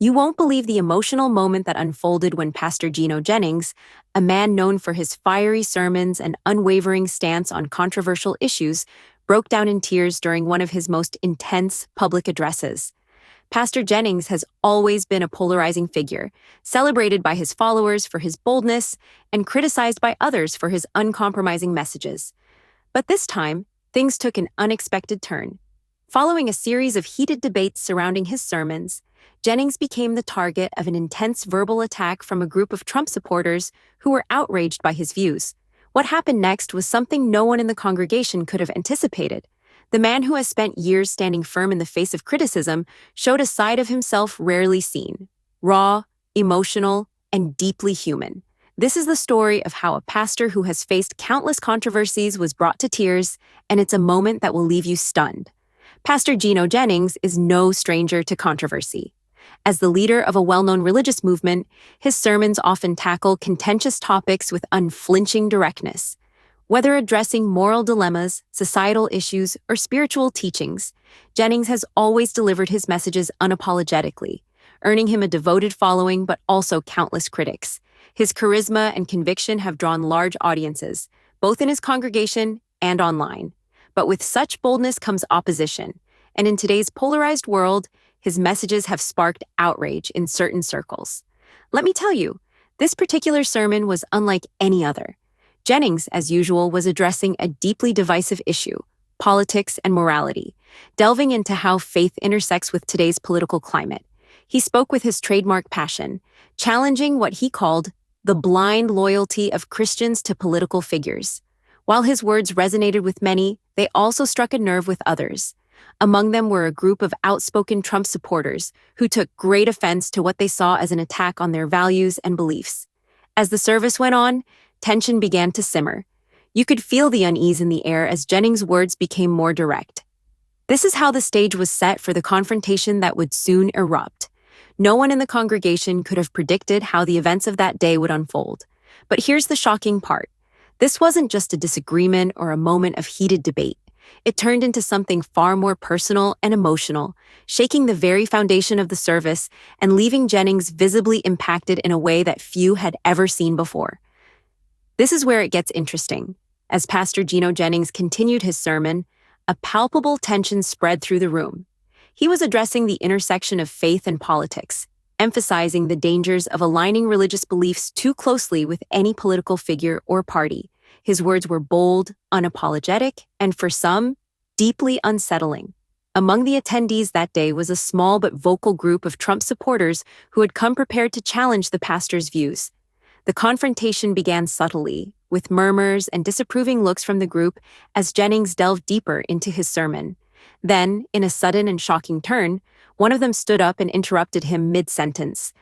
You won't believe the emotional moment that unfolded when Pastor Gino Jennings, a man known for his fiery sermons and unwavering stance on controversial issues, broke down in tears during one of his most intense public addresses. Pastor Jennings has always been a polarizing figure, celebrated by his followers for his boldness and criticized by others for his uncompromising messages. But this time, things took an unexpected turn. Following a series of heated debates surrounding his sermons, Jennings became the target of an intense verbal attack from a group of Trump supporters who were outraged by his views. What happened next was something no one in the congregation could have anticipated. The man who has spent years standing firm in the face of criticism showed a side of himself rarely seen: raw, emotional, and deeply human. This is the story of how a pastor who has faced countless controversies was brought to tears, and it's a moment that will leave you stunned. Pastor Gino Jennings is no stranger to controversy. As the leader of a well-known religious movement, his sermons often tackle contentious topics with unflinching directness. Whether addressing moral dilemmas, societal issues, or spiritual teachings, Jennings has always delivered his messages unapologetically, earning him a devoted following but also countless critics. His charisma and conviction have drawn large audiences, both in his congregation and online. But with such boldness comes opposition, and in today's polarized world, his messages have sparked outrage in certain circles. Let me tell you, this particular sermon was unlike any other. Jennings, as usual, was addressing a deeply divisive issue: politics and morality, delving into how faith intersects with today's political climate. He spoke with his trademark passion, challenging what he called the blind loyalty of Christians to political figures. While his words resonated with many, they also struck a nerve with others. Among them were a group of outspoken Trump supporters who took great offense to what they saw as an attack on their values and beliefs. As the service went on, tension began to simmer. You could feel the unease in the air as Jennings' words became more direct. This is how the stage was set for the confrontation that would soon erupt. No one in the congregation could have predicted how the events of that day would unfold. But here's the shocking part. This wasn't just a disagreement or a moment of heated debate. It turned into something far more personal and emotional, shaking the very foundation of the service and leaving Jennings visibly impacted in a way that few had ever seen before. This is where it gets interesting. As Pastor Gino Jennings continued his sermon, a palpable tension spread through the room. He was addressing the intersection of faith and politics, emphasizing the dangers of aligning religious beliefs too closely with any political figure or party. His words were bold, unapologetic, and for some, deeply unsettling. Among the attendees that day was a small but vocal group of Trump supporters who had come prepared to challenge the pastor's views. The confrontation began subtly, with murmurs and disapproving looks from the group as Jennings delved deeper into his sermon. Then, in a sudden and shocking turn, one of them stood up and interrupted him mid-sentence.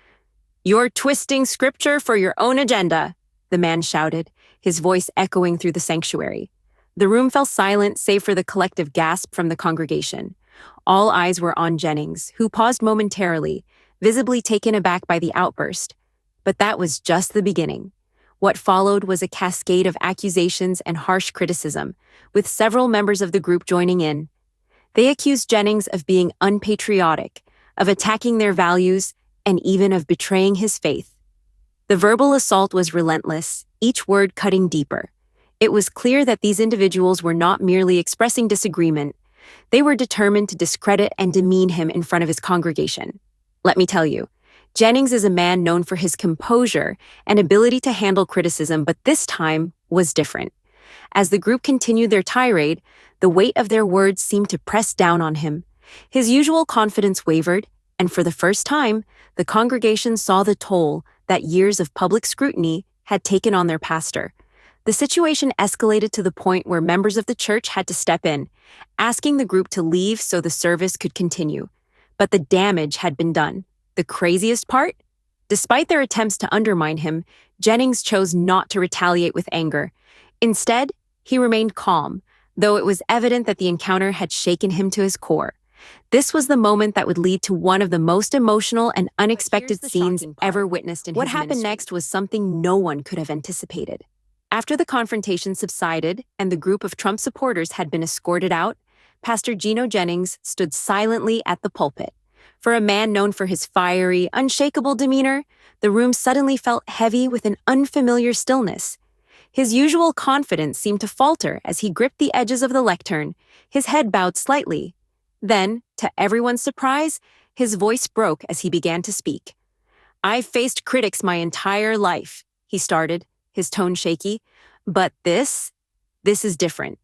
"You're twisting scripture for your own agenda," the man shouted, his voice echoing through the sanctuary. The room fell silent save for the collective gasp from the congregation. All eyes were on Jennings, who paused momentarily, visibly taken aback by the outburst. But that was just the beginning. What followed was a cascade of accusations and harsh criticism, with several members of the group joining in. They accused Jennings of being unpatriotic, of attacking their values, and even of betraying his faith. The verbal assault was relentless, each word cutting deeper. It was clear that these individuals were not merely expressing disagreement. They were determined to discredit and demean him in front of his congregation. Let me tell you, Jennings is a man known for his composure and ability to handle criticism, but this time was different. As the group continued their tirade, the weight of their words seemed to press down on him. His usual confidence wavered, and for the first time, the congregation saw the toll that years of public scrutiny had taken on their pastor. The situation escalated to the point where members of the church had to step in, asking the group to leave so the service could continue. But the damage had been done. The craziest part? Despite their attempts to undermine him, Jennings chose not to retaliate with anger. Instead, he remained calm, though it was evident that the encounter had shaken him to his core. This was the moment that would lead to one of the most emotional and unexpected scenes ever witnessed in his ministry. What happened next was something no one could have anticipated. After the confrontation subsided and the group of Trump supporters had been escorted out, Pastor Gino Jennings stood silently at the pulpit. For a man known for his fiery, unshakable demeanor, the room suddenly felt heavy with an unfamiliar stillness. His usual confidence seemed to falter as he gripped the edges of the lectern, his head bowed slightly. Then, to everyone's surprise, his voice broke as he began to speak. "I've faced critics my entire life," he started, his tone shaky, "but this is different."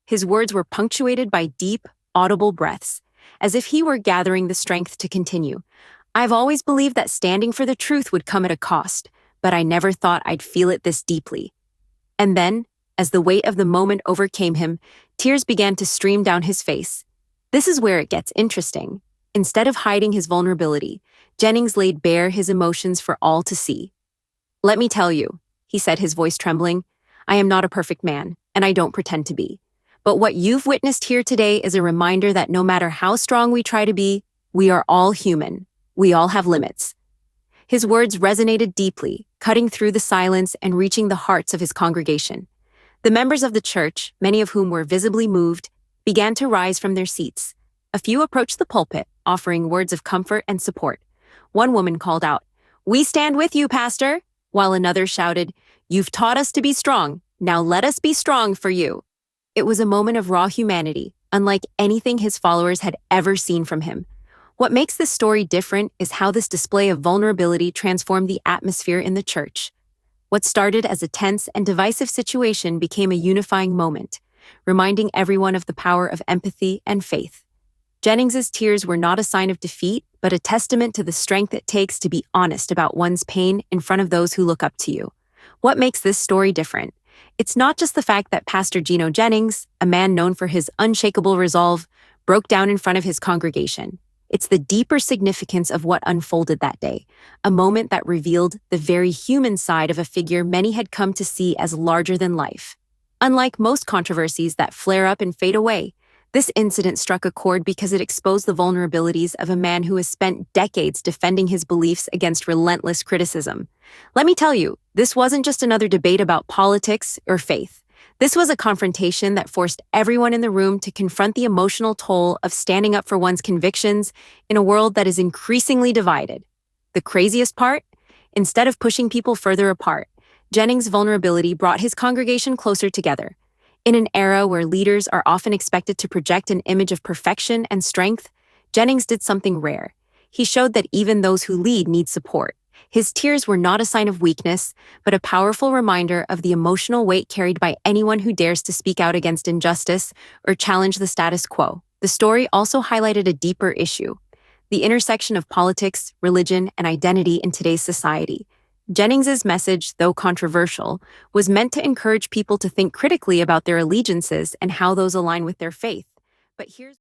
His words were punctuated by deep, audible breaths, as if he were gathering the strength to continue. "I've always believed that standing for the truth would come at a cost, but I never thought I'd feel it this deeply." And then, as the weight of the moment overcame him, tears began to stream down his face. This is where it gets interesting. Instead of hiding his vulnerability, Jennings laid bare his emotions for all to see. "Let me tell you," he said, his voice trembling, "I am not a perfect man, and I don't pretend to be. But what you've witnessed here today is a reminder that no matter how strong we try to be, we are all human. We all have limits." His words resonated deeply, cutting through the silence and reaching the hearts of his congregation. The members of the church, many of whom were visibly moved, began to rise from their seats. A few approached the pulpit, offering words of comfort and support. One woman called out, "We stand with you, Pastor," while another shouted, "You've taught us to be strong. Now let us be strong for you." It was a moment of raw humanity, unlike anything his followers had ever seen from him. What makes this story different is how this display of vulnerability transformed the atmosphere in the church. What started as a tense and divisive situation became a unifying moment, reminding everyone of the power of empathy and faith. Jennings's tears were not a sign of defeat, but a testament to the strength it takes to be honest about one's pain in front of those who look up to you. What makes this story different? It's not just the fact that Pastor Gino Jennings, a man known for his unshakable resolve, broke down in front of his congregation. It's the deeper significance of what unfolded that day, a moment that revealed the very human side of a figure many had come to see as larger than life. Unlike most controversies that flare up and fade away, this incident struck a chord because it exposed the vulnerabilities of a man who has spent decades defending his beliefs against relentless criticism. Let me tell you, this wasn't just another debate about politics or faith. This was a confrontation that forced everyone in the room to confront the emotional toll of standing up for one's convictions in a world that is increasingly divided. The craziest part? Instead of pushing people further apart, Jennings' vulnerability brought his congregation closer together. In an era where leaders are often expected to project an image of perfection and strength, Jennings did something rare. He showed that even those who lead need support. His tears were not a sign of weakness, but a powerful reminder of the emotional weight carried by anyone who dares to speak out against injustice or challenge the status quo. The story also highlighted a deeper issue: the intersection of politics, religion, and identity in today's society. Jennings's message, though controversial, was meant to encourage people to think critically about their allegiances and how those align with their faith. But here's